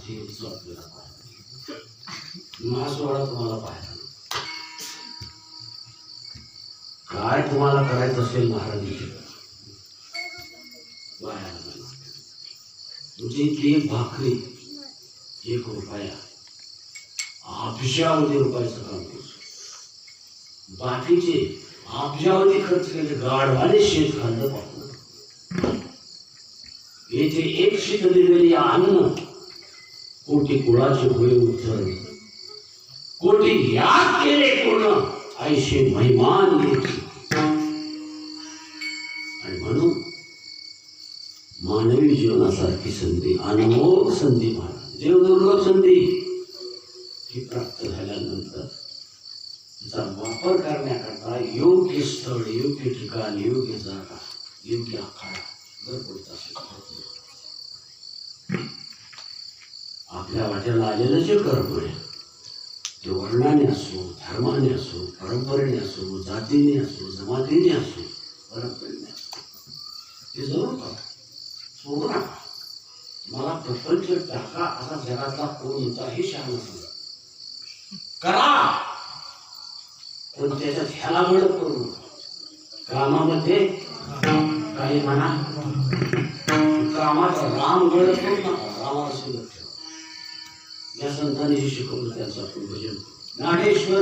हेच आपल्याला पाहायला महासोहळा तुम्हाला पाहायला काय तुम्हाला करायचं असेल महाराजांची तुमची एक भाकरी 1 रुपया अब्जावधी रुपयाचं काम करतो बाकीचे अब्जावधी खर्च केले गाढवाने शेत खाल्लं पाहून येथे एक शीत दिलेली अन्न कोटी कुळाचे होय उद्धरण कोटी याद केले पूर्ण ऐशे महिमान येते आणि म्हणून मानवी जीवनासारखी संधी अनमोल संधी महाराज देवदुर्लभ संधी ही प्राप्त झाल्यानंतर तिचा वापर करण्याकरता योग्य स्थळ योग्य ठिकाण योग्य जागा योग्य आखाडा आपल्या वाट्याला आलेलं जे कर्म आहे ते वर्णाने असो धर्माने असो परंपरेने असो जातीने असो जमातीने असो परंपरेने असो ते जरूर करा सोडू नका मला प्रपंच टाका असा जगातला कोणताही शहाणा करा पण त्याच्यात ह्याला गडप करू नका कामामध्ये काही म्हणा कामात राम गडप करू नका रामाला शिल्लक ठेवा या संतांनी जे शिकवलं त्याचं आपण भजन ज्ञानेश्वर